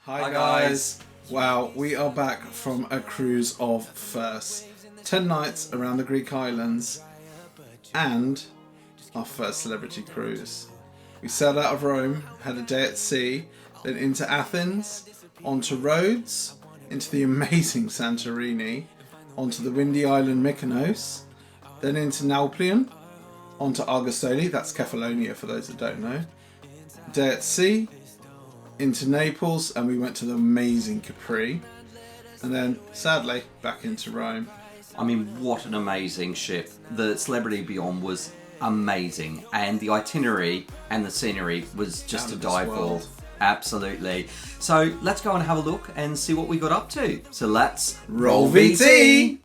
Hi guys! Wow, we are back from a cruise of firsts. 10 nights around the Greek islands and our first celebrity cruise. We sailed out of Rome, had a day at sea, then into Athens, onto Rhodes, into the amazing Santorini, onto the windy island Mykonos, then into Nauplion, onto Argostoli, that's Kefalonia for those that don't know. Day at sea, into Naples, and we went to the amazing Capri, and then sadly back into Rome. I mean, what an amazing ship. The Celebrity Beyond was amazing, and the itinerary and the scenery was just to die for. Absolutely. So let's go and have a look and see what we got up to. So let's roll VT!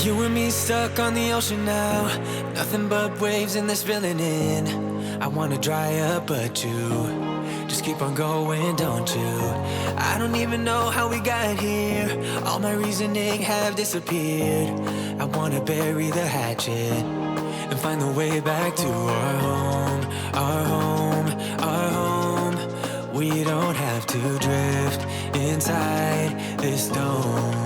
You and me stuck on the ocean now, nothing but waves and they're spilling in. I wanna dry up but you just keep on going, don't you? I don't even know how we got here, all my reasoning have disappeared. I wanna bury the hatchet and find the way back to our home, our home, our home. We don't have to drift inside this dome.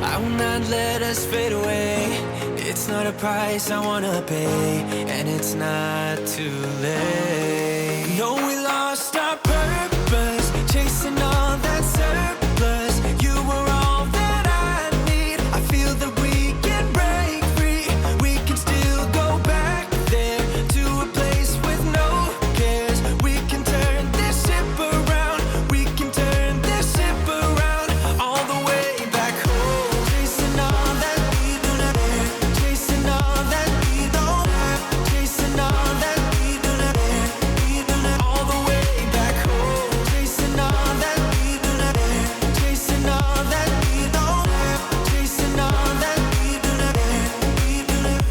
I will not let us fade away. It's not a price I wanna pay, and it's not too late. No, we lost our purpose, chasing all that surplus. You were all that I need. I feel that we can break free. We can still go back there to a place with no cares. We can turn this ship around. We can turn this ship around all the way back home. Chasing all that we do not care. Chasing all that we don't have. Chasing all that we do not care. We do not all the way back home. Chasing all that we do not care. Chasing all that we don't have. Chasing all that we do not care. We do not.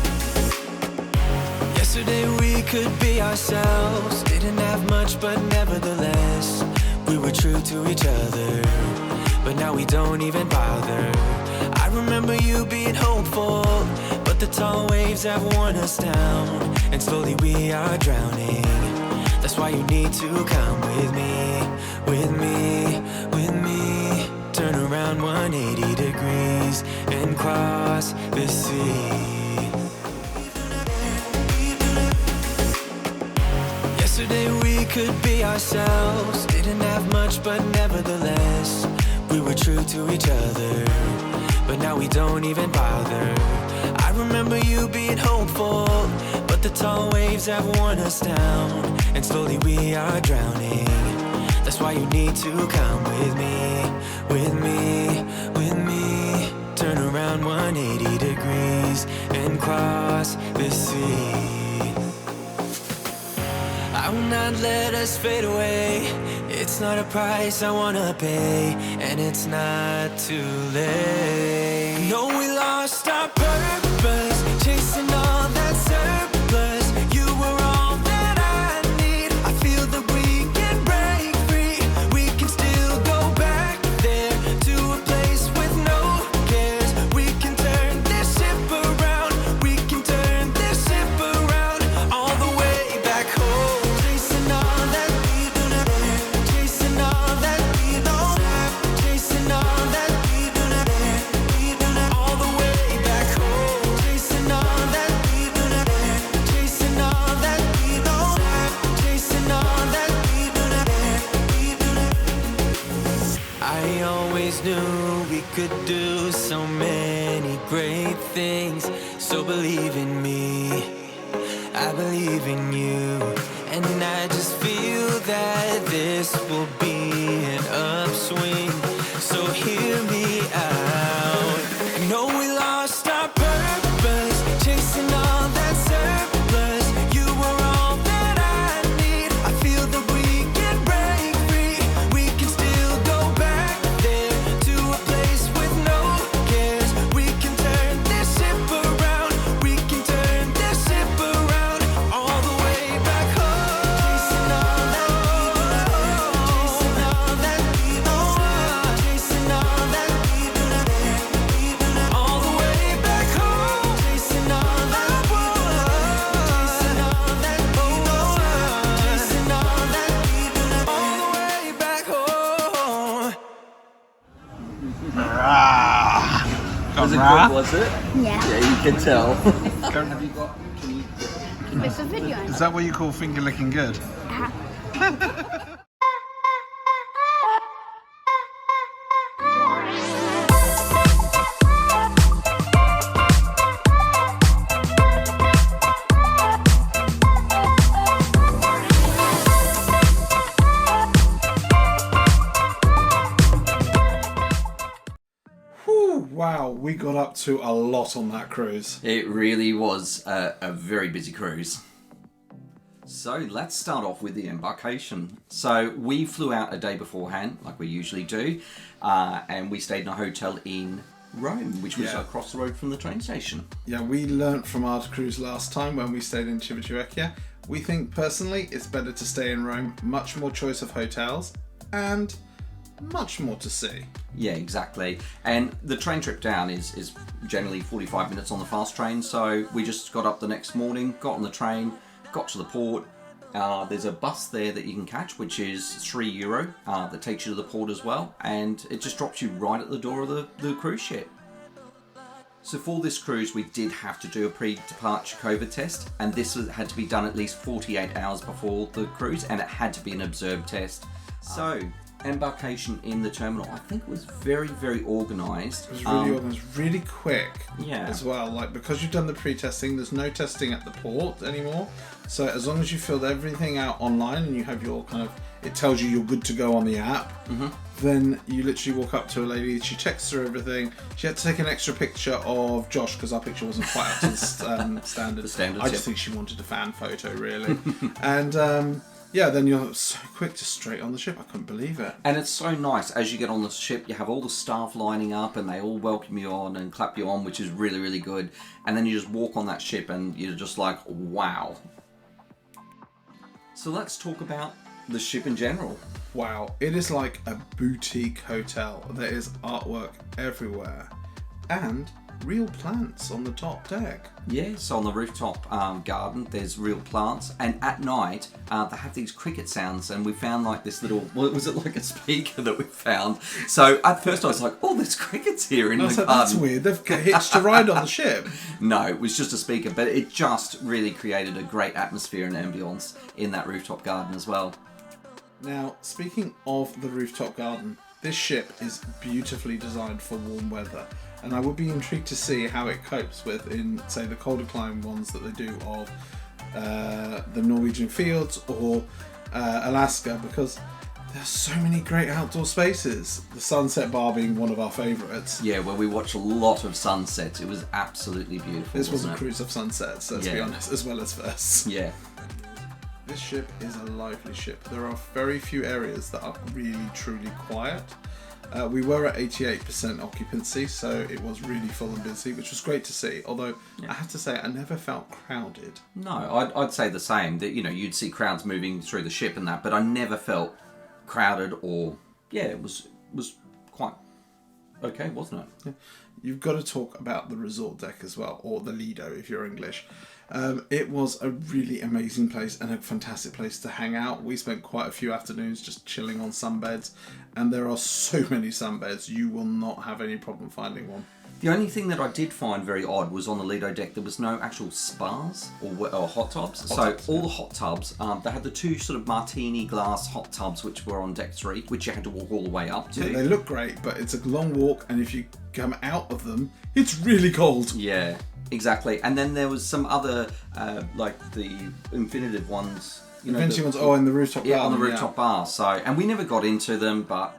Yesterday we could be ourselves. Didn't have much, but nevertheless we were true to each other. But now we don't even bother. I remember you being hopeful, but the tall waves have worn us down, and slowly we are drowning. That's why you need to come with me, with me, with me. Turn around 180 degrees and cross the sea. Yesterday we could be ourselves. Didn't have much, but nevertheless we were true to each other. But now we don't even bother. I remember you being hopeful, but the tall waves have worn us down, and slowly we are drowning. That's why you need to come with me, with me, with me. Turn around 180 degrees and cross the sea. I will not let us fade away. It's not a price I wanna pay, and it's not too late. No, we lost our purpose, chasing all that surplus. You were all that I need. I feel that we can break free. We can still go back there to a place with no cares. We can turn this ship around. We can turn this ship around all the way back home. Chasing all that we do not care. Chasing all that we don't have. Chasing all that we do not care. We do not all the way back home. Chasing all that we do not care. Chasing all that we don't have. Chasing all that we do not care. We do not. I always knew we could do so many great things. So believe in me, I believe in you, and I just feel that this will be an upswing. So hear me out. No, we lost our purpose, chasing all that surplus. You were all that I need. I feel that we can break free. We can still go back there to a place with no cares. We can turn this ship around. We can turn this ship around all the way back home. Chasing all that we do not care. Was it good, was it? Yeah. Yeah, you can tell. Have you got? It's a video. Is that what you call finger licking good? Wow, we got up to a lot on that cruise. It really was a very busy cruise. So let's start off with the embarkation. So we flew out a day beforehand, like we usually do, and we stayed in a hotel in Rome, which was across the road from the train station. Yeah, we learnt from our cruise last time when we stayed in Civitavecchia. We think personally it's better to stay in Rome, much more choice of hotels, and much more to see. Yeah, exactly. And the train trip down is generally 45 minutes on the fast train, so we just got up the next morning, got on the train, got to the port. There's a bus there that you can catch, which is €3, that takes you to the port as well, and it just drops you right at the door of the cruise ship. So for this cruise, we did have to do a pre-departure COVID test, and this had to be done at least 48 hours before the cruise, and it had to be an observed test. So embarkation in the terminal, I think it was very, very organised. It was really organised, really quick as well. Like, because you've done the pre-testing, there's no testing at the port anymore. So as long as you filled everything out online and you have your it tells you you're good to go on the app, then you literally walk up to a lady, she checks through everything. She had to take an extra picture of Josh because our picture wasn't quite up to the standard. I just think she wanted a fan photo, really. And then you're so quick, just straight on the ship. I couldn't believe it. And it's so nice. As you get on the ship, you have all the staff lining up and they all welcome you on and clap you on, which is really, really good. And then you just walk on that ship and you're just like, wow. So let's talk about the ship in general. Wow, it is like a boutique hotel. There is artwork everywhere. And real plants on the top deck. Yes, on the rooftop garden, there's real plants, and at night they have these cricket sounds, and we found like this little, was it like a speaker that we found? So at first I was like, oh, there's crickets here in the garden. That's weird, they've hitched a ride on the ship. No, it was just a speaker, but it just really created a great atmosphere and ambience in that rooftop garden as well. Now, speaking of the rooftop garden, this ship is beautifully designed for warm weather. And I would be intrigued to see how it copes with, in say, the colder climate ones that they do of the Norwegian Fjords or Alaska, because there's so many great outdoor spaces. The sunset bar being one of our favourites. Yeah, where we watched a lot of sunsets. It was absolutely beautiful. This was a cruise of sunsets, let's be honest, as well as first. Yeah. This ship is a lively ship. There are very few areas that are really, truly quiet. We were at 88% occupancy, so it was really full and busy, which was great to see. Although, I have to say, I never felt crowded. No, I'd say the same. That, you know, you'd see crowds moving through the ship and that, but I never felt crowded or... Yeah, it was quite okay, wasn't it? Yeah. You've got to talk about the resort deck as well, or the Lido if you're English. It was a really amazing place and a fantastic place to hang out. We spent quite a few afternoons just chilling on sunbeds, and there are so many sunbeds, you will not have any problem finding one. The only thing that I did find very odd was on the Lido deck there was no actual spas or hot tubs. All the hot tubs, they had the two sort of martini glass hot tubs which were on deck 3, which you had to walk all the way up to. Yeah, they look great, but it's a long walk, and if you come out of them, it's really cold. Yeah, exactly. And then there was some other, like the infinitive ones. You know, ones, in the rooftop bar. Yeah, on the rooftop bar. So, and we never got into them, but...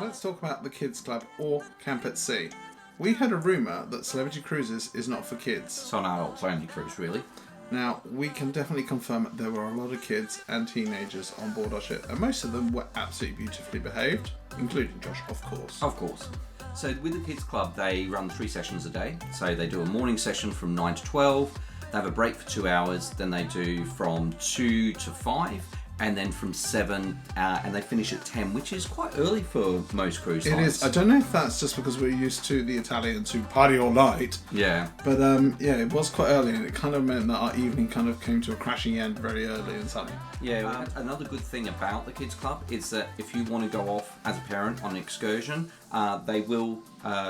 Let's talk about the kids club or Camp at Sea. We had a rumour that Celebrity Cruises is not for kids. So an adults-only cruise, really. Now, we can definitely confirm there were a lot of kids and teenagers on board our ship, and most of them were absolutely beautifully behaved, including Josh, of course. Of course. So with the kids club, they run 3 sessions a day. So they do a morning session from 9 to 12, they have a break for 2 hours, then they do from 2 to 5, and then from 7, and they finish at 10, which is quite early for most cruise lines. It is. I don't know if that's just because we're used to the Italians who party all night. Yeah. But yeah, it was quite early, and it kind of meant that our evening kind of came to a crashing end very early and sunny. Yeah, another good thing about the kids club is that if you want to go off as a parent on an excursion, they will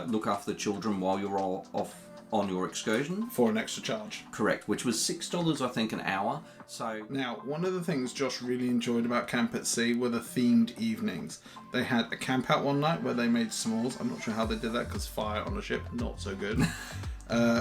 look after the children while you're all off on your excursion. For an extra charge. Correct, which was $6, I think, an hour. So now, one of the things Josh really enjoyed about Camp at Sea were the themed evenings. They had a camp out one night where they made s'mores. I'm not sure how they did that because fire on a ship, not so good.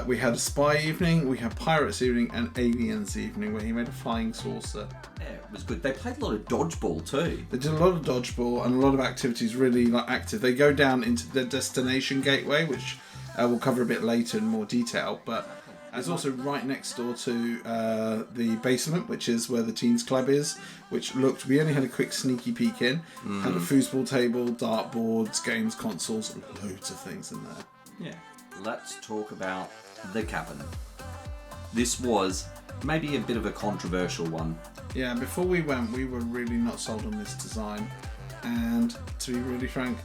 We had a spy evening, we had pirates evening, and aliens evening where he made a flying saucer. yeah, it was good. They played a lot of dodgeball too. They did a lot of dodgeball and a lot of activities really active. They go down into the destination gateway, which we'll cover a bit later in more detail, but it's also right next door to the basement, which is where the teens club is, which looked, we only had a quick sneaky peek in, had a foosball table, dartboards, games consoles, loads of things in there. Yeah. Let's talk about the cabin. This was maybe a bit of a controversial one. Yeah, before we went, we were really not sold on this design, and to be really frank,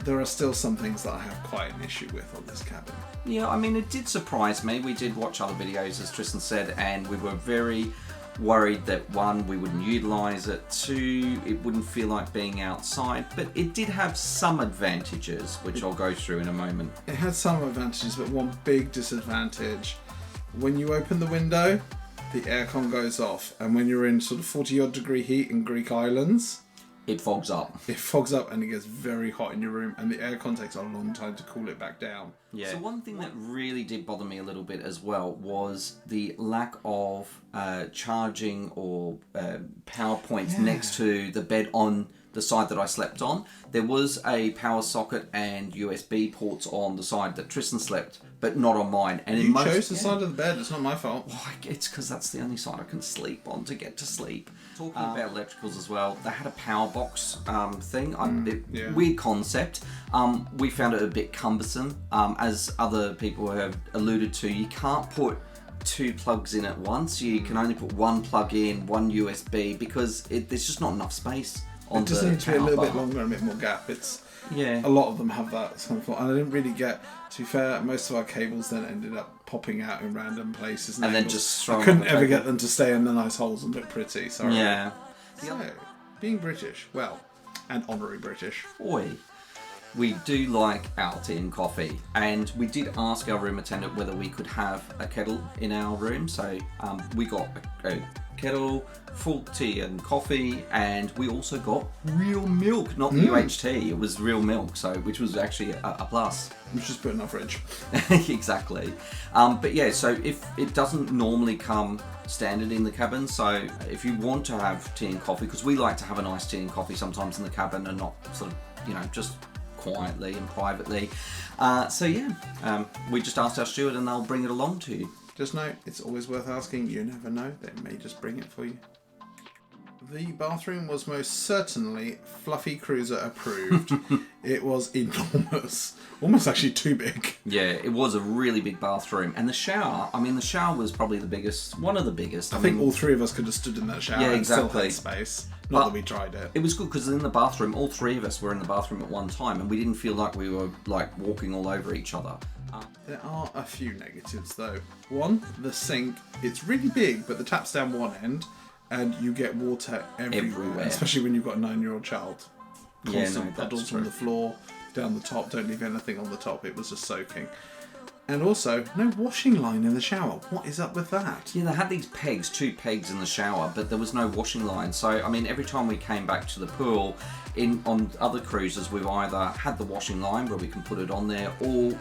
there are still some things that I have quite an issue with on this cabin. Yeah, I mean, it did surprise me. We did watch other videos, as Tristan said, and we were very worried that, one, we wouldn't utilise it, two, it wouldn't feel like being outside, but it did have some advantages, which I'll go through in a moment. It had some advantages, but one big disadvantage. When you open the window, the aircon goes off, and when you're in sort of 40-odd degree heat in Greek islands, It fogs up. it fogs up and it gets very hot in your room, and the aircon takes a long time to cool it back down. Yeah. So one thing that really did bother me a little bit as well was the lack of charging or power points next to the bed on the side that I slept on. There was a power socket and USB ports on the side that Tristan slept, but not on mine. And You chose the side of the bed, it's not my fault. Well, it's because that's the only side I can sleep on to get to sleep. Talking about electricals as well, they had a power box thing. yeah. Weird concept. We found it a bit cumbersome. As other people have alluded to, you can't put 2 plugs in at once. You can only put 1 plug in, 1 USB, because there's just not enough space on It just the needs to be a power little bar. bit longer and a bit more gap. It's Yeah. a lot of them have that kind of thought, and I didn't really get. To be fair, most of our cables then ended up popping out in random places, And then angles. just I thrown couldn't on the ever table. get them to stay in the nice holes and look pretty. Sorry. Yeah. So, being British, well, and honorary British. Oi. We do like our tea and coffee, and we did ask our room attendant whether we could have a kettle in our room, so we got a kettle, full tea and coffee, and we also got real milk, not UHT, it was real milk, so which was actually a plus. Which just put in our fridge. Exactly. But yeah, so if it doesn't normally come standard in the cabin, so if you want to have tea and coffee, because we like to have a nice tea and coffee sometimes in the cabin and not sort of, just quietly and privately. So yeah, we just asked our steward and they'll bring it along to you. Just know, it's always worth asking. You never know. They may just bring it for you. The bathroom was most certainly Fluffy Cruiser approved. It was enormous. Almost actually too big. Yeah, it was a really big bathroom. And the shower was probably the biggest, one of the biggest. I think all 3 of us could have stood in that shower Yeah, and still exactly. had space. Not that we tried it. It was good because in the bathroom, all 3 of us were in the bathroom at one time and we didn't feel like we were like walking all over each other. There are a few negatives though. One, the sink. It's really big, but the tap's down one end, and you get water everywhere. Especially when you've got a 9-year-old child. Constant puddles on the floor, down the top. Don't leave anything on the top. It was just soaking. And also, no washing line in the shower. What is up with that? Yeah, they had these pegs, 2 pegs in the shower, but there was no washing line. So, I mean, every time we came back to the pool, on other cruises, we've either had the washing line where we can put it on there, or,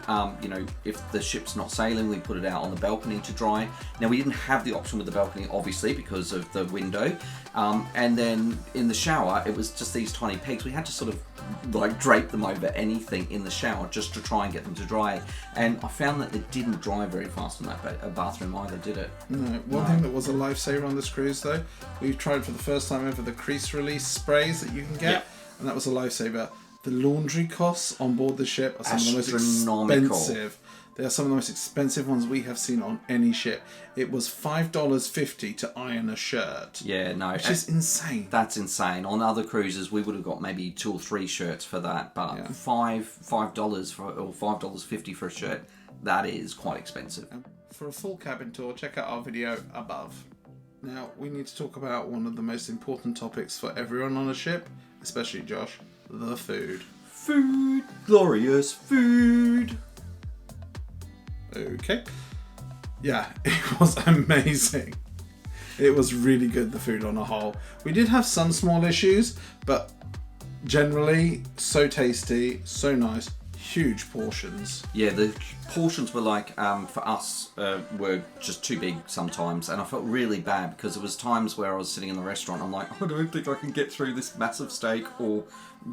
if the ship's not sailing, we put it out on the balcony to dry. Now, we didn't have the option with the balcony, obviously, because of the window. And then in the shower, it was just these tiny pegs. We had to sort of drape them over anything in the shower just to try and get them to dry. And I found that it didn't dry very fast in that bathroom either, did it? No. One thing that was a lifesaver on this cruise though, we've tried for the first time ever the crease release sprays that you can get, and that was a lifesaver. The laundry costs on board the ship are some of the most Astronomical. expensive They are some of the most expensive ones we have seen on any ship. It was $5.50 to iron a shirt. Yeah, no. Which is insane. That's insane. On other cruises, we would have got maybe 2 or 3 shirts for that, but Yeah. $5 for, or $5.50 for a shirt, that is quite expensive. For a full cabin tour, check out our video above. Now, we need to talk about one of the most important topics for everyone on a ship, especially Josh, the food. Food, glorious food. Okay. Yeah, it was amazing. It was really good, the food on a whole. We did have some small issues, but generally, so tasty, so nice, huge portions. Yeah, the portions were like, for us, were just too big sometimes, and I felt really bad because there was times where I was sitting in the restaurant, I'm like, I don't think I can get through this massive steak or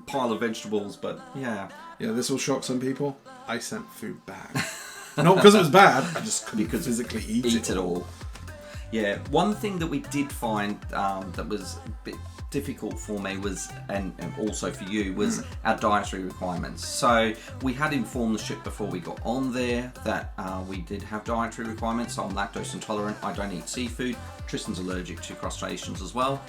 pile of vegetables, but yeah. Yeah, this will shock some people. I sent food back. Not because it was bad, I just couldn't physically eat it all. Yeah, one thing that we did find that was a bit difficult for me was, and also for you, was our dietary requirements. So we had informed the ship before we got on there that we did have dietary requirements. So I'm lactose intolerant, I don't eat seafood. Tristan's allergic to crustaceans as well.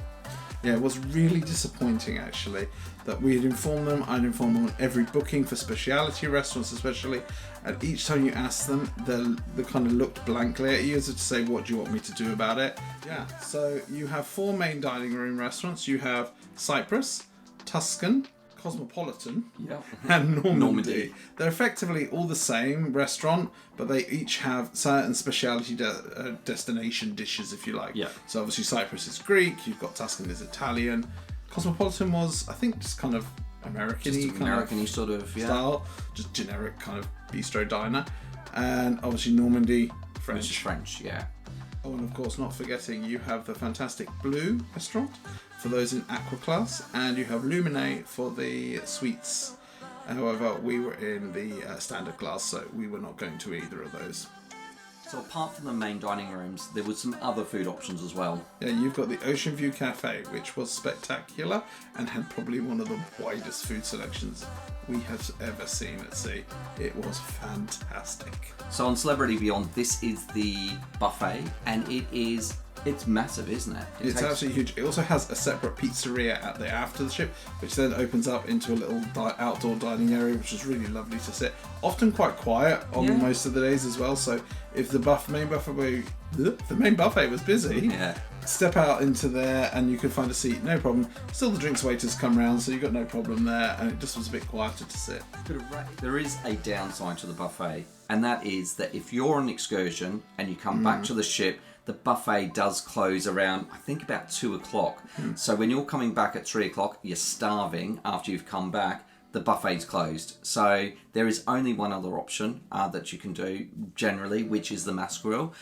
Yeah, it was really disappointing actually that we had informed them. I'd informed them on every booking for specialty restaurants especially, and each time you asked them, they kind of looked blankly at you as if to say, what do you want me to do about it? Yeah, so you have 4 main dining room restaurants. You have Cyprus, Tuscan, Cosmopolitan, and Normandy. They're effectively all the same restaurant, but they each have certain specialty destination dishes, if you like. Yeah. So obviously Cyprus is Greek, you've got Tuscan is Italian. Cosmopolitan was, I think, just kind of American-y sort of style, just generic kind of bistro diner. And obviously Normandy, French. Which is French, yeah. Oh, and of course, not forgetting, you have the fantastic Blue restaurant for those in Aqua class, and you have Lumine for the sweets. However, we were in the standard class, so we were not going to either of those. So apart from the main dining rooms, there was some other food options as well. Yeah, you've got the Ocean View Cafe, which was spectacular and had probably one of the widest food selections we have ever seen at sea. It was fantastic. So on Celebrity Beyond, this is the buffet, and it's massive, isn't it? It's absolutely huge. It also has a separate pizzeria at the aft of the ship, which then opens up into a little outdoor dining area, which is really lovely to sit. Often quite quiet on most of the days as well. So if the main buffet was busy, step out into there and you could find a seat, no problem. Still, the drinks waiters come round, so you've got no problem there, and it just was a bit quieter to sit. There is a downside to the buffet, and that is that if you're on an excursion and you come back to the ship, the buffet does close around, I think, about 2 o'clock. So when you're coming back at 3 o'clock, you're starving after you've come back, the buffet's closed. So there is only one other option that you can do generally, which is the Mass Grill,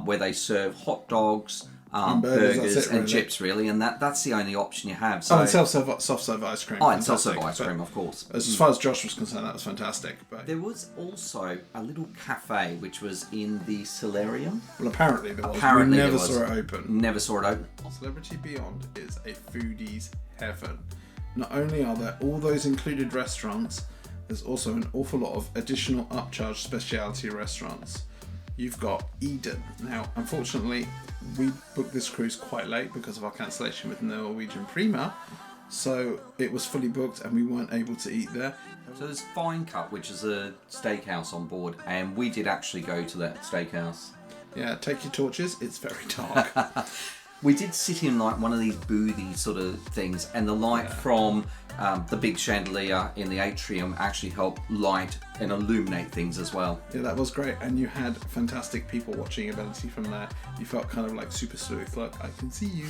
where they serve hot dogs, burgers and chips, really, and that's the only option you have. So, and soft-serve ice cream. Oh, and soft-serve ice cream, of course. As far as Josh was concerned, that was fantastic. But there was also a little cafe which was in the solarium. Well, apparently there was. Apparently we never saw it open. Never saw it open. Celebrity Beyond is a foodie's heaven. Not only are there all those included restaurants, there's also an awful lot of additional upcharge specialty restaurants. You've got Eden. Now, unfortunately, we booked this cruise quite late because of our cancellation with Norwegian Prima, so it was fully booked and we weren't able to eat there. So there's Fine Cut, which is a steakhouse on board, and we did actually go to that steakhouse. Yeah, take your torches, it's very dark. We did sit in like one of these boothie sort of things, and the light from the big chandelier in the atrium actually helped light and illuminate things as well. Yeah, that was great, and you had fantastic people watching your ability from there. You felt kind of like super sleuth, like, I can see you.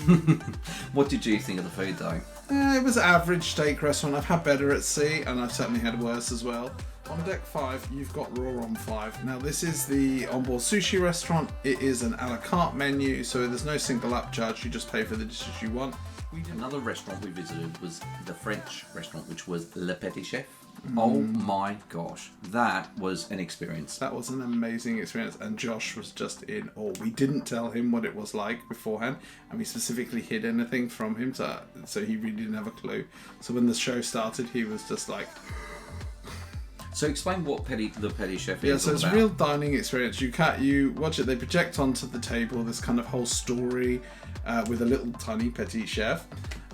What did you think of the food though? It was an average steak restaurant. I've had better at sea, and I've certainly had worse as well. On deck 5, you've got Raw on 5. Now, this is the onboard sushi restaurant. It is an a la carte menu, so there's no single upcharge. You just pay for the dishes you want. Another restaurant we visited was the French restaurant, which was Le Petit Chef. Oh my gosh, that was an experience. That was an amazing experience, and Josh was just in awe. We didn't tell him what it was like beforehand, and we specifically hid anything from him, so he really didn't have a clue. So when the show started, he was just like... So explain what the Petit Chef is. Yeah, so all it's about. a real dining experience. You watch it, they project onto the table this kind of whole story with a little tiny Petit Chef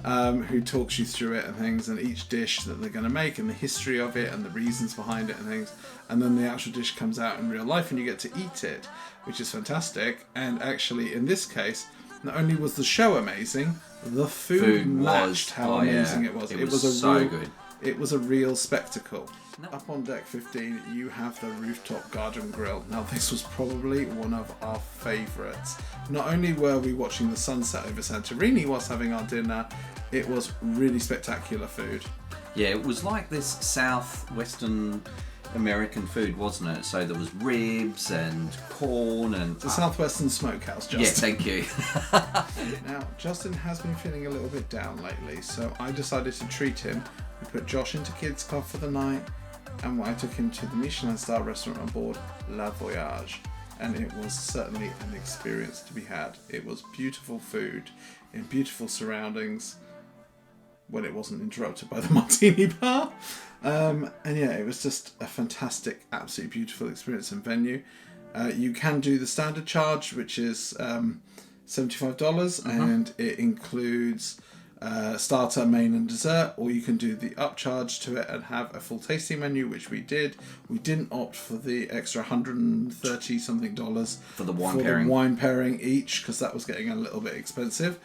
who talks you through it and things, and each dish that they're going to make and the history of it and the reasons behind it and things. And then the actual dish comes out in real life and you get to eat it, which is fantastic. And actually, in this case, not only was the show amazing, the food matched how amazing it was. It was so good. It was a real spectacle. Up on deck 15, you have the rooftop garden grill. Now, this was probably one of our favourites. Not only were we watching the sunset over Santorini whilst having our dinner, it was really spectacular food. Yeah, it was like this southwestern American food, wasn't it? So there was ribs and corn and... The Southwestern Smokehouse, Justin. Yeah, thank you. Now, Justin has been feeling a little bit down lately, so I decided to treat him. We put Josh into Kids Club for the night, and I took him to the Michelin star restaurant on board, La Voyage. And it was certainly an experience to be had. It was beautiful food in beautiful surroundings when it wasn't interrupted by the martini bar. And yeah, it was just a fantastic, absolutely beautiful experience and venue. You can do the standard charge, which is $75, and it includes starter, main and dessert, or you can do the upcharge to it and have a full tasting menu, which we did. We didn't opt for the extra $130 something for the wine pairing each, because that was getting a little bit expensive.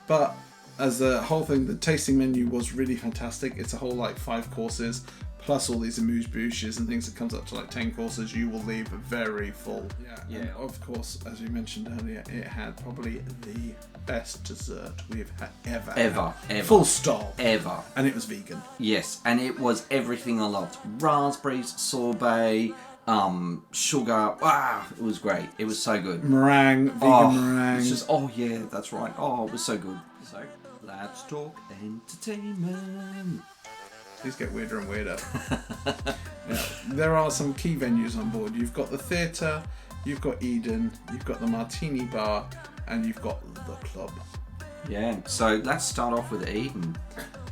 But as a whole thing, the tasting menu was really fantastic. It's a whole 5 courses plus all these amuse-bouches and things that comes up to 10 courses. You will leave very full. Yeah. And of course, as we mentioned earlier, it had probably the best dessert we've had ever. Full stop. Ever. And it was vegan. Yes, and it was everything I loved. Raspberries, sorbet, sugar. Wow, it was great. It was so good. Meringue, vegan meringue. It's just, yeah, that's right. Oh, it was so good. So, let's talk entertainment. These get weirder and weirder. Yeah, there are some key venues on board. You've got the theatre, you've got Eden, you've got the Martini Bar, and you've got the club. Yeah, so let's start off with Eden.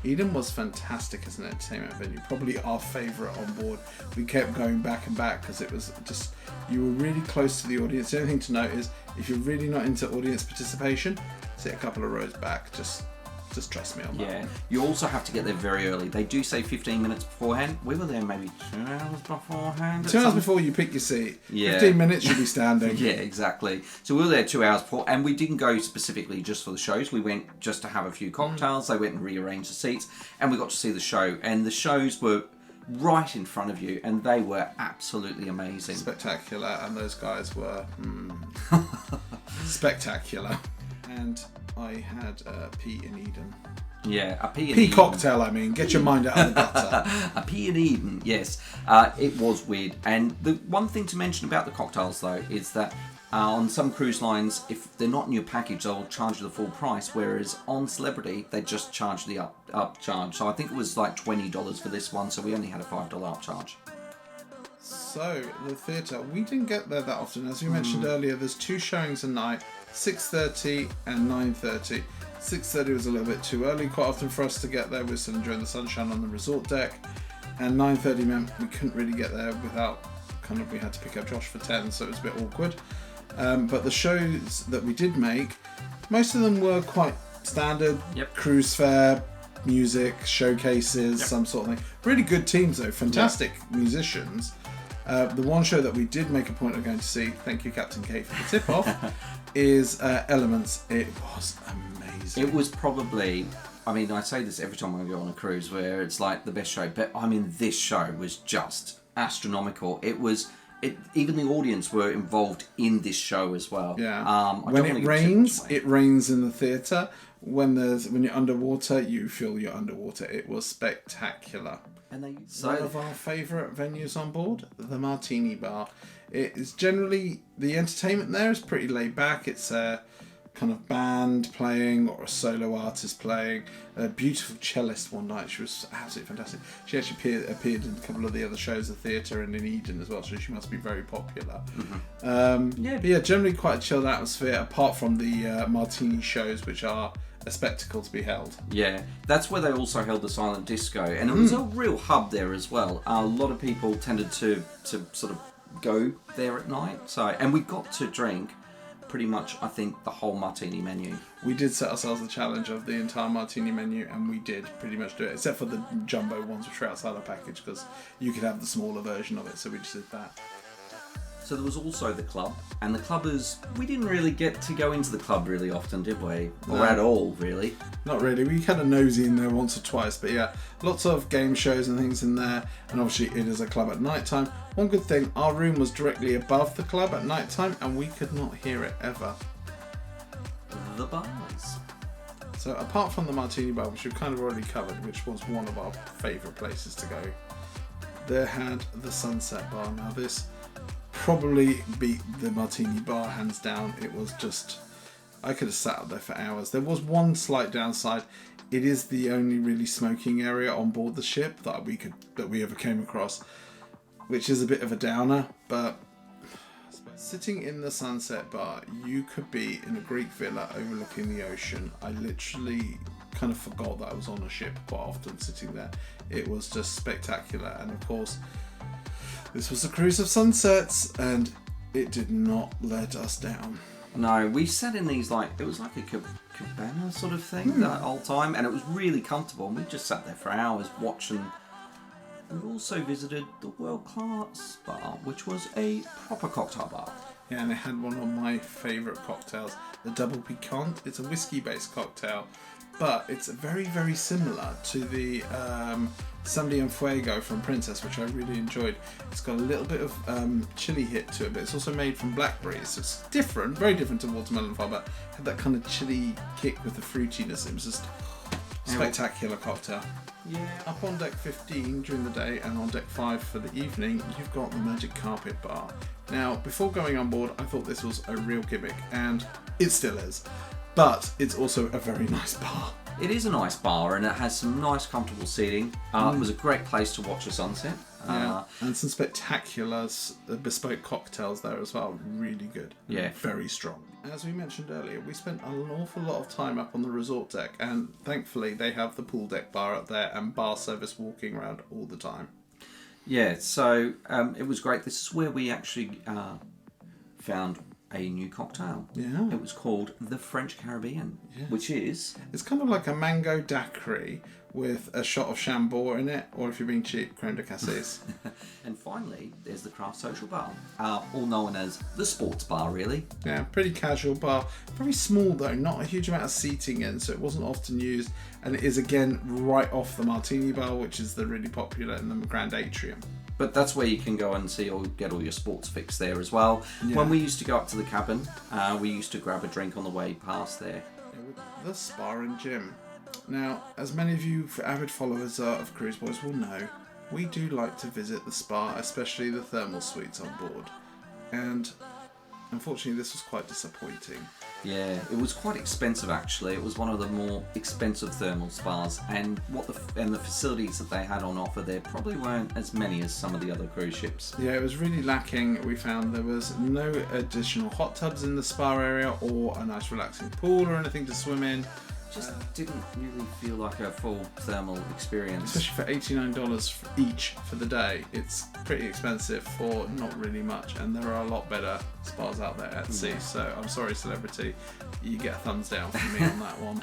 Eden was fantastic as an entertainment venue, probably our favourite on board. We kept going back and back because it was just, you were really close to the audience. The only thing to note is, if you're really not into audience participation, sit a couple of rows back, just trust me on that. Yeah, you also have to get there very early. They do say 15 minutes beforehand. We were there maybe 2 hours beforehand. 2 hours before you pick your seat. Yeah. 15 minutes you'll be standing. Yeah, exactly. So we were there 2 hours before, and we didn't go specifically just for the shows. We went just to have a few cocktails. They went and rearranged the seats, and we got to see the show. And the shows were right in front of you, and they were absolutely amazing. Spectacular, and those guys were spectacular. And I had a pea in Eden. Yeah, a pea in Pea Eden. cocktail, I mean. Get your mind out of the gutter. A pea in Eden, yes. It was weird. And the one thing to mention about the cocktails, though, is that on some cruise lines, if they're not in your package, they'll charge you the full price. Whereas on Celebrity, they just charge the upcharge. So I think it was $20 for this one, so we only had a $5 upcharge. So, the theatre, we didn't get there that often. As we mentioned earlier, there's 2 showings a night, 6:30 and 9:30. 6:30 was a little bit too early quite often for us to get there. We're still enjoying the sunshine on the resort deck. And 9:30 meant we couldn't really get there without we had to pick up Josh for 10, so it was a bit awkward. But the shows that we did make, most of them were quite standard. Yep. Cruise fare, music, showcases, some sort of thing. Really good teams though, fantastic musicians. The one show that we did make a point of going to see, thank you Captain Kate for the tip-off, is Elements. It was amazing. It was probably, I say this every time I go on a cruise, where it's like the best show, but this show was just astronomical. Even the audience were involved in this show as well. Yeah. When it rains in the theatre. When you're underwater, you feel you're underwater. It was spectacular. And one of our favourite venues on board, the Martini Bar. It is generally, the entertainment there is pretty laid back. It's a kind of band playing or a solo artist playing. A beautiful cellist one night. She was absolutely fantastic. She actually appeared in a couple of the other shows, the theatre and in Eden as well, so she must be very popular. But generally quite a chilled atmosphere, apart from the martini shows, which are a spectacle to be held. Yeah, that's where they also held the silent disco, and it was a real hub there as well. A lot of people tended to sort of go there at night. So, and we got to drink pretty much, I think, the whole martini menu. We did set ourselves the challenge of the entire martini menu, and we did pretty much do it, except for the jumbo ones which were outside our package, because you could have the smaller version of it, so we just did that. So there was also the club, and the clubbers, we didn't really get to go into the club really often, did we? Or No. at all, really. Not really, we had a nosy in there once or twice, but yeah, lots of game shows and things in there, and obviously it is a club at night time. One good thing, our room was directly above the club at night time, and we could not hear it ever. The bars. So apart from the martini bar, which we've kind of already covered, which was one of our favourite places to go, they had the sunset bar. Now this probably beat the martini bar hands down. It was just, I could have sat up there for hours. There was one slight downside. It is the only really smoking area on board the ship that we ever came across, which is a bit of a downer. But sitting in the sunset bar, you could be in a Greek villa overlooking the ocean. I literally kind of forgot that I was on a ship quite often sitting there. It was just spectacular, and of course this was a cruise of sunsets, and it did not let us down. No, we sat in these it was like a cabana sort of thing that whole time, and it was really comfortable, and we just sat there for hours watching. We also visited the world-class bar, which was a proper cocktail bar. Yeah, and it had one of my favourite cocktails, the Double Piquant. It's a whiskey-based cocktail, but it's very, very similar to the Sandy and Fuego from Princess, which I really enjoyed. It's got a little bit of chili hit to it, but it's also made from blackberries, so it's different, very different to watermelon fire, but had that kind of chili kick with the fruitiness. It was just spectacular cocktail. Yeah. Up on deck 15 during the day and on deck 5 for the evening, you've got the Magic Carpet Bar. Now, before going on board, I thought this was a real gimmick, and it still is. But it's also a very nice bar. It is a nice bar, and it has some nice, comfortable seating. It was a great place to watch a sunset. Yeah. And some spectacular bespoke cocktails there as well. Really good. Yeah. Very strong. As we mentioned earlier, we spent an awful lot of time up on the resort deck, and thankfully they have the pool deck bar up there and bar service walking around all the time. Yeah, so it was great. This is where we actually found a new cocktail. Yeah. It was called the French Caribbean, which is... It's kind of like a mango daiquiri with a shot of Chambord in it, or if you're being cheap, creme de cassis. And finally, there's the Craft Social Bar, all known as the sports bar, really. Yeah, pretty casual bar. Very small though, not a huge amount of seating in, so it wasn't often used. And it is again right off the Martini Bar, which is the really popular in the Grand Atrium. But that's where you can go and see or get all your sports fix there as well. Yeah. When we used to go up to the cabin, we used to grab a drink on the way past there. The spa and gym. Now, as many of you avid followers of Cruise Boys will know, we do like to visit the spa, especially the thermal suites on board. And unfortunately, this was quite disappointing. Yeah, it was quite expensive actually. It was one of the more expensive thermal spas, and the facilities that they had on offer there probably weren't as many as some of the other cruise ships. Yeah, it was really lacking. We found there was no additional hot tubs in the spa area, or a nice relaxing pool or anything to swim in. Just didn't really feel like a full thermal experience. Especially for $89 each for the day. It's pretty expensive for not really much, and there are a lot better spas out there at sea. So I'm sorry, Celebrity, you get a thumbs down from me on that one.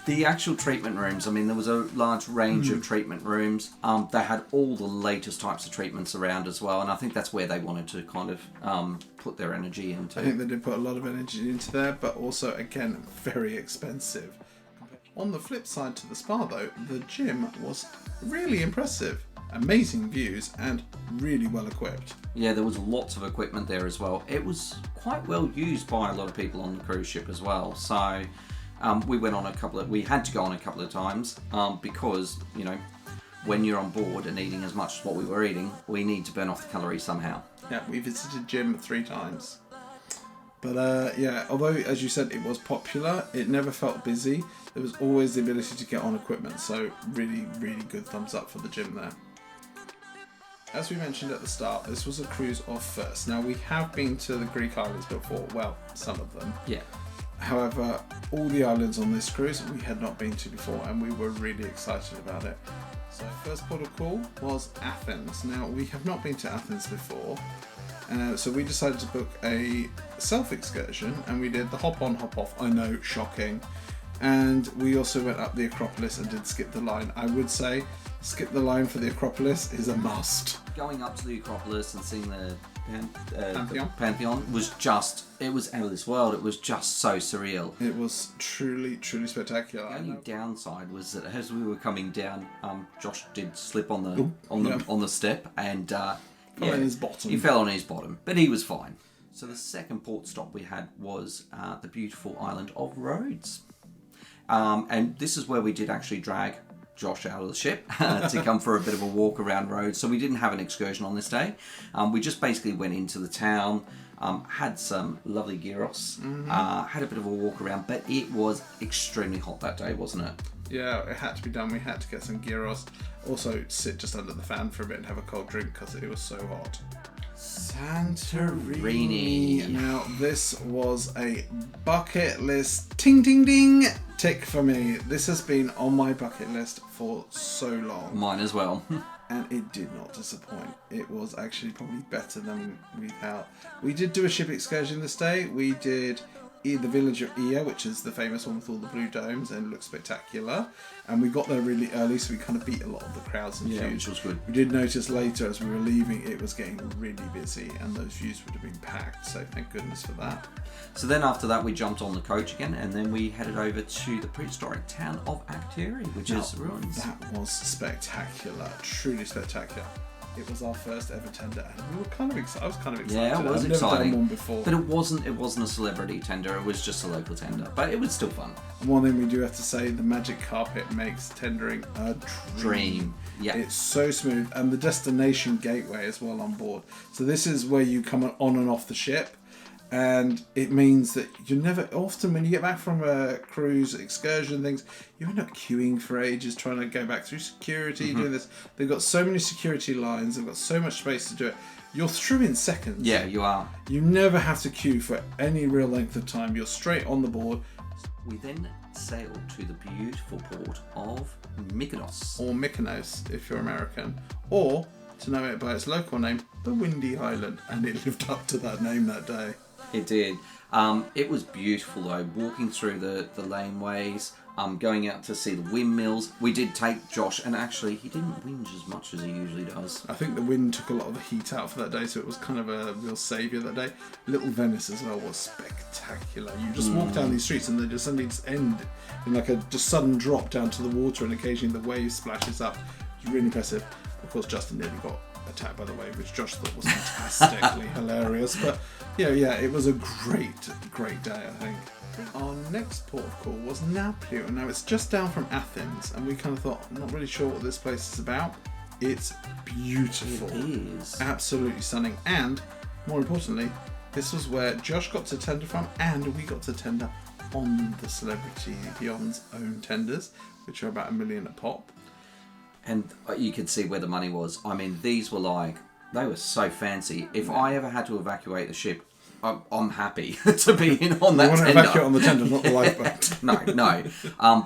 The actual treatment rooms, I mean, there was a large range of treatment rooms. They had all the latest types of treatments around as well, and I think that's where they wanted to kind of put their energy into. I think they did put a lot of energy into there, but also, again, very expensive. On the flip side to the spa though, the gym was really impressive. Amazing views and really well equipped. Yeah, there was lots of equipment there as well. It was quite well used by a lot of people on the cruise ship as well. So we had to go on a couple of times because, you know, when you're on board and eating as much as what we were eating, we need to burn off the calories somehow. Yeah, we visited gym 3 times. But yeah, although as you said it was popular, it never felt busy. There was always the ability to get on equipment, so really, really good thumbs up for the gym there. As we mentioned at the start, this was a cruise of first. Now we have been to the Greek islands before, well, some of them. Yeah. However, all the islands on this cruise we had not been to before, and we were really excited about it. So first port of call was Athens. Now, we have not been to Athens before, so we decided to book a self-excursion, and we did the hop-on, hop-off. I know, shocking. And we also went up the Acropolis and did skip the line. I would say skip the line for the Acropolis is a must. Going up to the Acropolis and seeing the Pantheon was just, it was out of this world. It was just so surreal. It was truly, truly spectacular. The only downside was that as we were coming down, Josh did slip on the Yep. on the step and Fell on his bottom. He fell on his bottom, but he was fine. So the second port stop we had was the beautiful island of Rhodes, and this is where we did actually drag Josh out of the ship to come for a bit of a walk around Rhodes. So we didn't have an excursion on this day. We just basically went into the town, had some lovely gyros, had a bit of a walk around, but it was extremely hot that day, wasn't it? Yeah, it had to be done. We had to get some gyros. Also, sit just under the fan for a bit and have a cold drink because it was so hot. Santorini. Now, this was a bucket list ting ding ding tick for me. This has been on my bucket list for so long. Mine as well. And it did not disappoint. It was actually probably better than we thought. We did do a ship excursion this day. We did the village of Ia, which is the famous one with all the blue domes and looks spectacular. And we got there really early, so we kind of beat a lot of the crowds and Yeah, queues. which was good. We did notice later as we were leaving, it was getting really busy, and those views would have been packed. So thank goodness for that. So then after that, we jumped on the coach again, and then we headed over to the prehistoric town of Akteri, which is ruins. That was spectacular, truly spectacular. It was our first ever tender, and we were kind of excited. I was kind of excited. Yeah, it was I've exciting. never done one before. But it wasn't a celebrity tender, it was just a local tender. But it was still fun. One thing we do have to say, the magic carpet makes tendering a dream. Yeah. It's so smooth, and the destination gateway as well on board. So this is where you come on and off the ship, and it means that you never, often when you get back from a cruise excursion things, you end up queuing for ages trying to go back through security, doing this. They've got so many security lines, they've got so much space to do it. You're through in seconds. Yeah, you are. You never have to queue for any real length of time. You're straight on the board. We then sailed to the beautiful port of Mykonos. Or Mykonos if you're American, or to know it by its local name, the Windy Island, and it lived up to that name that day. It did. It was beautiful though, walking through the laneways, going out to see the windmills. We did take Josh, and actually he didn't whinge as much as he usually does. I think the wind took a lot of the heat out for that day, so it was kind of a real saviour that day. Little Venice as well was spectacular. You just walk down these streets and they just suddenly end in like a just sudden drop down to the water, and occasionally the wave splashes up. It's really impressive. Of course, Justin nearly got attacked by the wave, which Josh thought was fantastically hilarious. But yeah, it was a great day, I think. Our next port of call was Naples. Now it's just down from Athens, and we kind of thought, I'm not really sure what this place is about. It's beautiful. It is. Absolutely stunning. And more importantly, this was where Josh got to tender from, and we got to tender on the Celebrity Beyond's own tenders, which are about $1 million a pop. And you could see where the money was. I mean, these were they were so fancy. If I ever had to evacuate the ship, I'm happy to be in on that tender. I want to evacuate on the tender, not the lifeboat. No.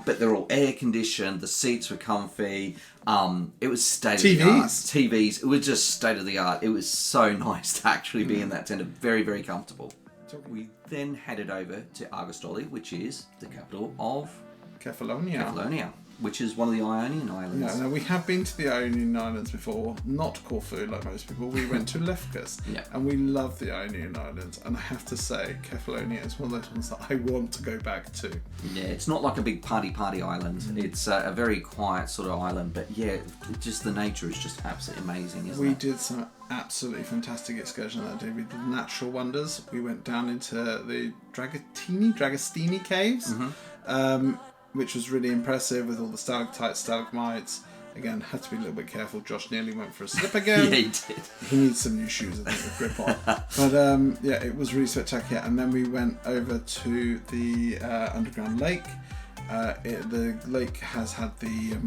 But they're all air conditioned. The seats were comfy. It was state of the art. TVs. It was just state of the art. It was so nice to actually be in that tender. Very, very comfortable. We then headed over to Argostoli, which is the capital of Kefalonia, which is one of the Ionian Islands. Yeah, now we have been to the Ionian Islands before, not Corfu like most people. We went to Lefkis, and we love the Ionian Islands. And I have to say, Kefalonia is one of those ones that I want to go back to. Yeah, it's not like a big party island. It's a very quiet sort of island, but yeah, just the nature is just absolutely amazing, isn't it? We did some absolutely fantastic excursion that day. We did natural wonders. We went down into the Dragostini caves. Which was really impressive with all the stalactites, stalagmites. Again, had to be a little bit careful. Josh nearly went for a slip again. Yeah, he did. He needs some new shoes, I think, with grip on. But yeah, it was really spectacular. And then we went over to the underground lake. The lake has had the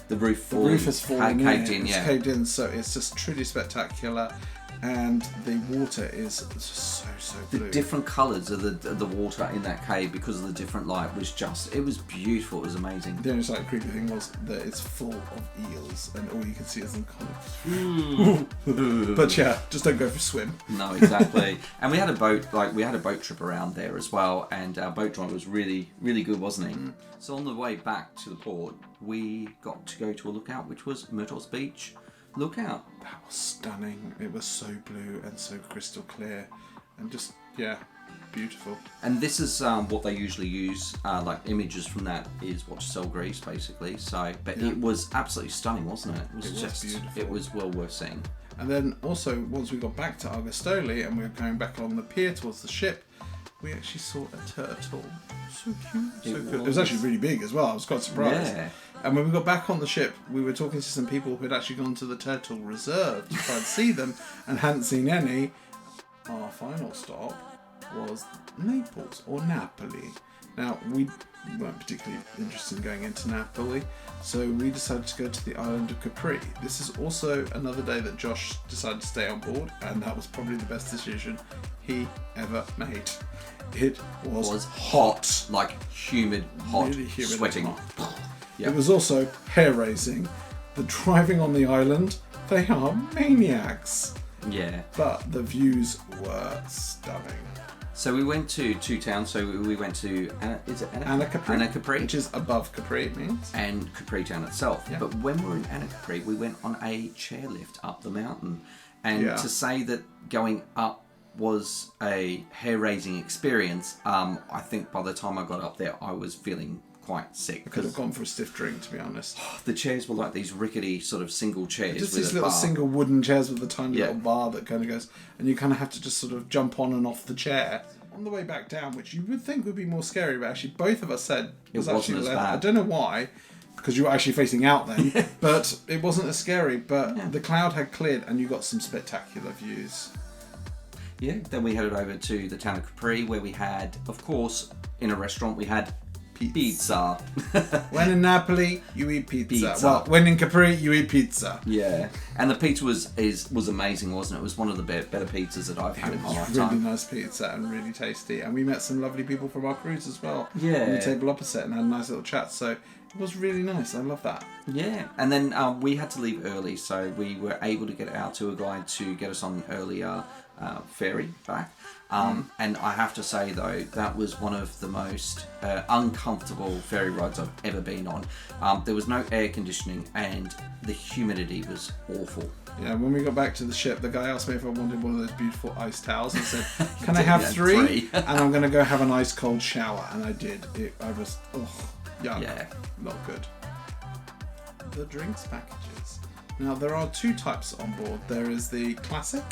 roof has fallen caved in. It's caved in, so it's just truly spectacular. and the water is so The blue. different colours of the water in that cave because of the different light was it was beautiful. It was amazing. The only slightly creepy thing was that it's full of eels, and all you can see is them kind of. But yeah, just don't go for a swim. No, exactly. And we had a boat trip around there as well, and our boat driver was really, really good, wasn't he? So on the way back to the port, we got to go to a lookout, which was Myrtles Beach Lookout. That was stunning. It was so blue and so crystal clear, and just beautiful. And this is what they usually use, like images from that is what to sell grease, basically. So, but it was absolutely stunning, wasn't it? It was beautiful. It was well worth seeing. And then also, once we got back to Argostoli and we were going back along the pier towards the ship, we actually saw a turtle. So cute. So good. It was actually really big as well. I was quite surprised. Yeah. And when we got back on the ship, we were talking to some people who had actually gone to the turtle reserve to try and see them and hadn't seen any. Our final stop was Naples or Napoli. Now, we weren't particularly interested in going into Napoli, so we decided to go to the island of Capri. This is also another day that Josh decided to stay on board, and that was probably the best decision he ever made. It was hot. Like humid, hot, Really humid sweating. and hot. Yep. It was also hair-raising. The driving on the island, they are maniacs. Yeah. But the views were stunning. So we went to two towns. So we went to Anna Capri, Capri, which is above Capri, it means. and Capri town itself. Yeah. But when we were in Anna Capri, we went on a chairlift up the mountain, and to say that going up was a hair-raising experience, I think by the time I got up there, I was feeling quite sick. I could have gone for a stiff drink, to be honest. The chairs were like these rickety sort of single chairs. Just with these a little bar. single wooden chairs with a tiny Yeah. little bar that kind of goes, and you kind of have to just sort of jump on and off the chair. On the way back down, which you would think would be more scary, but actually both of us said It was wasn't actually as leather. bad. I don't know why, because you were actually facing out then, but it wasn't as scary. But the cloud had cleared, and you got some spectacular views. Yeah, then we headed over to the town of Capri, where we had, of course, in a restaurant, we had pizza. When in Napoli, you eat pizza. Pizza. Well, when in Capri, you eat pizza. Yeah, and the pizza was amazing, wasn't it? It was one of the better pizzas that I've had It in my was lifetime. really nice pizza and really tasty. And we met some lovely people from our cruise as well. Yeah. On the table opposite and had a nice little chat. So it was really nice. I love that. Yeah, and then we had to leave early, so we were able to get our tour guide to get us on an earlier ferry back. And I have to say, though, that was one of the most uncomfortable ferry rides I've ever been on. There was no air conditioning, and the humidity was awful. Yeah, when we got back to the ship, the guy asked me if I wanted one of those beautiful ice towels. I said, can I have Yeah, three? three. And I'm going to go have an ice cold shower. And I did. I was, yuck. Yeah. Not good. The drinks packages. Now, there are two types on board. There is the classic,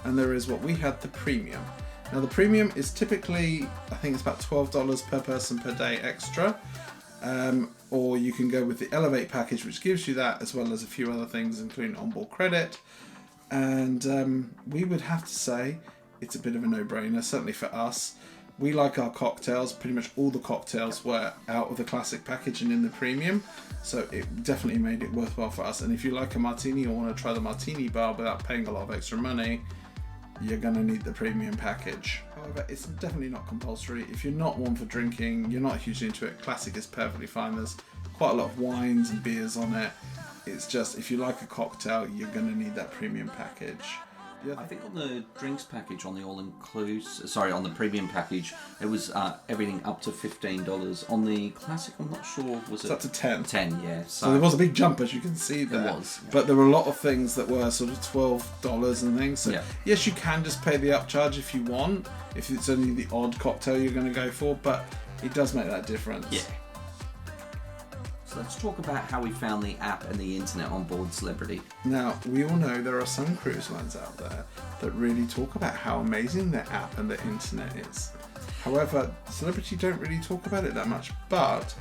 and there is what we had, the premium. Now, the premium is typically, I think it's about $12 per person per day extra. Or you can go with the Elevate package, which gives you that, as well as a few other things, including onboard credit. And we would have to say it's a bit of a no-brainer, certainly for us. We like our cocktails. Pretty much all the cocktails were out of the classic package and in the premium. So it definitely made it worthwhile for us. And if you like a martini or want to try the martini bar without paying a lot of extra money, you're going to need the premium package. However, it's definitely not compulsory. If you're not one for drinking, you're not hugely into it, classic is perfectly fine. There's quite a lot of wines and beers on it. It's just, if you like a cocktail, you're going to need that premium package. I think on the drinks package, on the on the premium package, it was everything up to $15. On the classic, I'm not sure, was It's it? up to 10. 10, yeah. So there was a big jump, as you can see there. There was, yeah. But there were a lot of things that were sort of $12 and things. So Yeah. yes, you can just pay the upcharge if you want, if it's only the odd cocktail you're going to go for, but it does make that difference. Yeah. So let's talk about how we found the app and the internet on board Celebrity. Now, we all know there are some cruise lines out there that really talk about how amazing their app and their internet is. However, Celebrity don't really talk about it that much, but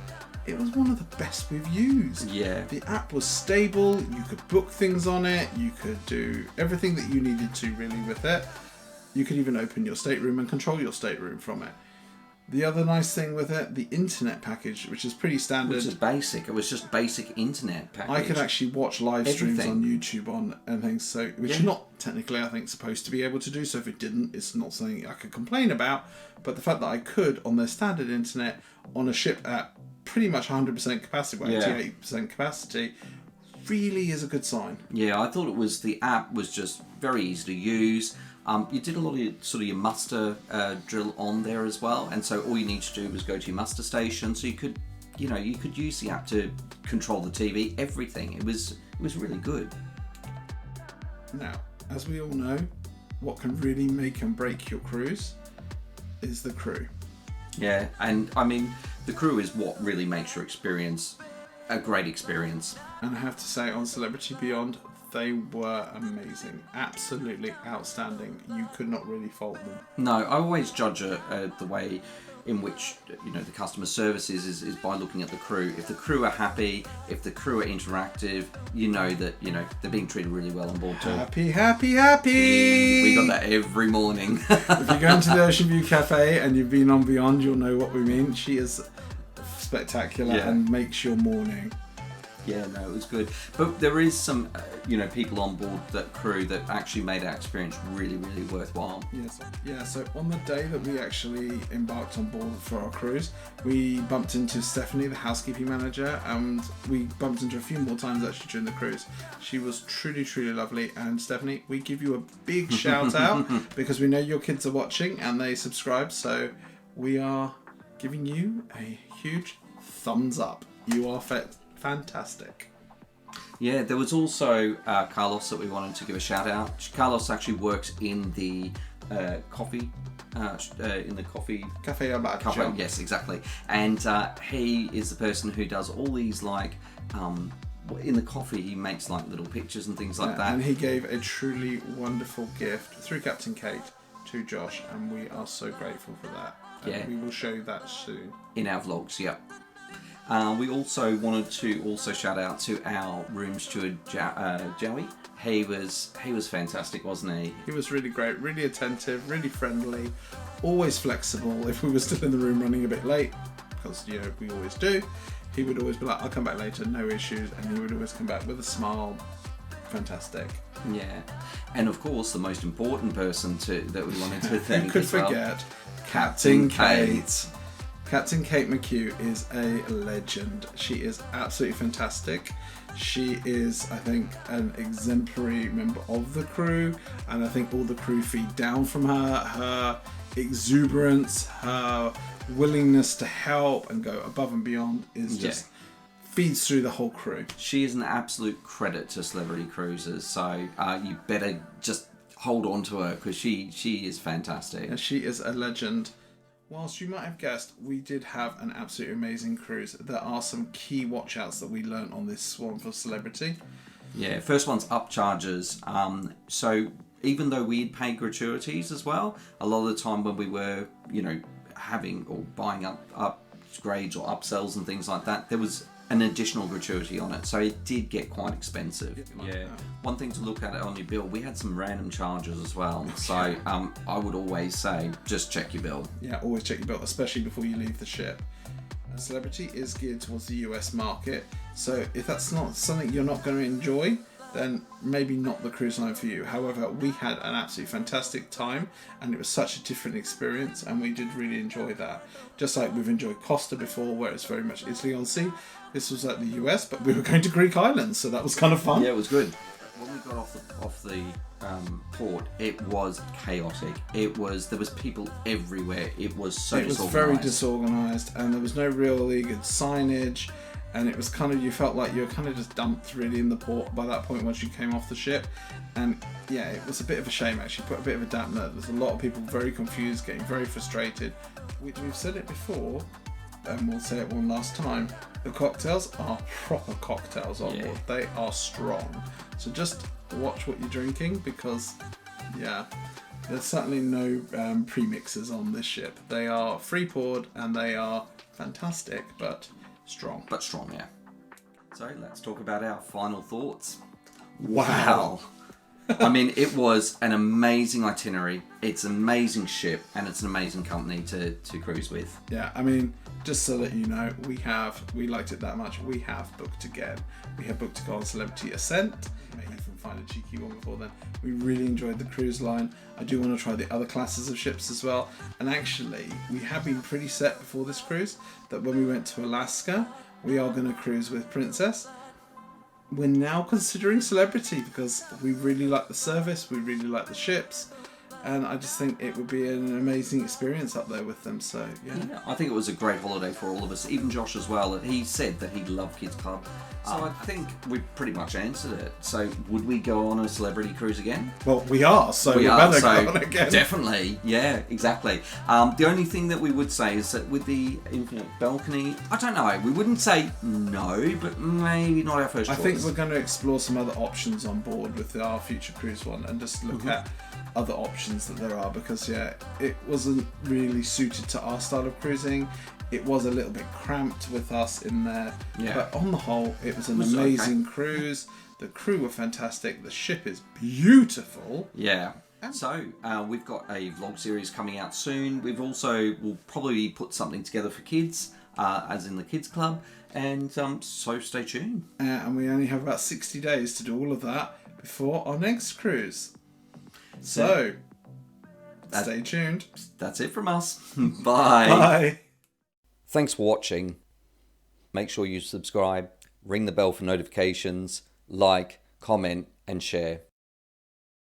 it was one of the best we've used. Yeah. The app was stable, you could book things on it, you could do everything that you needed to really with it. You could even open your stateroom and control your stateroom from it. The other nice thing with it, the internet package, which is pretty standard. Which is basic. It was just basic internet package. I could actually watch live streams on YouTube and things, so which you're not technically, I think, supposed to be able to do. So if it didn't, it's not something I could complain about. But the fact that I could on their standard internet on a ship at pretty much 100% capacity, 88% capacity, really is a good sign. Yeah, I thought the app was just very easy to use. You did a lot of your muster drill on there as well, and so all you need to do was go to your muster station. So you could use the app to control the TV, everything. It was really good. Now, as we all know, what can really make and break your cruise is the crew. Yeah, and I mean the crew is what really makes your experience a great experience. And I have to say, on Celebrity Beyond, they were amazing, absolutely outstanding. You could not really fault them. No, I always judge the way in which the customer service is by looking at the crew. If the crew are happy, if the crew are interactive, they're being treated really well on board too. Happy, happy, happy. We got that every morning. If you go into the Ocean View Cafe and you've been on Beyond, you'll know what we mean. She is spectacular and makes your morning. Yeah, no, it was good. But there is some, people on board that crew that actually made our experience really, really worthwhile. Yes. Yeah, so on the day that we actually embarked on board for our cruise, we bumped into Stephanie, the housekeeping manager, and we bumped into her a few more times actually during the cruise. She was truly, truly lovely. And Stephanie, we give you a big shout out because we know your kids are watching and they subscribe. So we are giving you a huge thumbs up. You are fantastic. Yeah, there was also Carlos that we wanted to give a shout out. Carlos actually works in the coffee Cafe Embarkation. Yes, exactly. And he is the person who does all these in the coffee. He makes little pictures and things like that. And he gave a truly wonderful gift through Captain Kate to Josh, and we are so grateful for that. And we will show you that soon in our vlogs. Yep. We also wanted to shout out to our room steward, Joey. He was fantastic, wasn't he? He was really great, really attentive, really friendly, always flexible. If we were still in the room running a bit late, because we always do, he would always be like, "I'll come back later, no issues," and he would always come back with a smile. Fantastic. Yeah, and of course the most important person that we wanted to thank. Who could forget? Captain Kate. Captain Kate McHugh is a legend. She is absolutely fantastic. She is, I think, an exemplary member of the crew, and I think all the crew feed down from her. Her exuberance, her willingness to help and go above and beyond is just feeds through the whole crew. She is an absolute credit to Celebrity Cruises, so you better just hold on to her because she is fantastic. And she is a legend. Whilst you might have guessed, we did have an absolutely amazing cruise. There are some key watchouts that we learnt on this Swan for Celebrity. Yeah, first one's upcharges. So even though we'd pay gratuities as well, a lot of the time when we were, having or buying upgrades or upsells and things like that, there was an additional gratuity on it, so it did get quite expensive. Yeah. One thing to look at on your bill, we had some random charges as well, so I would always say just check your bill. Yeah, always check your bill, especially before you leave the ship. Celebrity is geared towards the US market, so if that's not something you're not going to enjoy, then maybe not the cruise line for you. However, we had an absolutely fantastic time and it was such a different experience and we did really enjoy that. Just like we've enjoyed Costa before, where it's very much Italy on sea. This was at the US, but we were going to Greek islands, so that was kind of fun. Yeah, it was good. When we got off the port, it was chaotic. There was people everywhere. It was so disorganized. It was very disorganized, and there was no really good signage. And it was kind of, you felt like you were kind of just dumped really in the port by that point once you came off the ship. And yeah, it was a bit of a shame actually, put a bit of a dampener. There's a lot of people very confused, getting very frustrated. We've said it before, and we'll say it one last time. The cocktails are proper cocktails on board. They are strong. So just watch what you're drinking because, there's certainly no premixes on this ship. They are free poured and they are fantastic, but strong. Yeah. So let's talk about our final thoughts. Wow. I mean, it was an amazing itinerary. It's an amazing ship, and it's an amazing company to cruise with. Yeah, I mean, just so that you know, we liked it that much. We have booked again. We have booked to go on Celebrity Ascent. Maybe even find a cheeky one before then. We really enjoyed the cruise line. I do want to try the other classes of ships as well. And actually, we have been pretty set before this cruise that when we went to Alaska, we are going to cruise with Princess. We're now considering Celebrity because we really like the service, we really like the ships, and I just think it would be an amazing experience up there with them. So yeah, I think it was a great holiday for all of us, even Josh as well. He said that he loved Kids Club, so I think we pretty much answered it. So would we go on a Celebrity cruise again? Well, we are, so we better go on again. Definitely, yeah, exactly. The only thing that we would say is that with the infinite balcony, I don't know, we wouldn't say no, but maybe not our first choice. I think we're going to explore some other options on board with our future cruise one and just look at other options that there are, because it wasn't really suited to our style of cruising. It was a little bit cramped with us in there, but on the whole it was an amazing cruise. The crew were fantastic, the ship is beautiful. So we've got a vlog series coming out soon. We'll probably put something together for kids, as in the Kids Club, and so stay tuned. And we only have about 60 days to do all of that before our next cruise. So, stay tuned. That's it from us. Bye. Bye. Thanks for watching. Make sure you subscribe, ring the bell for notifications, like, comment, and share.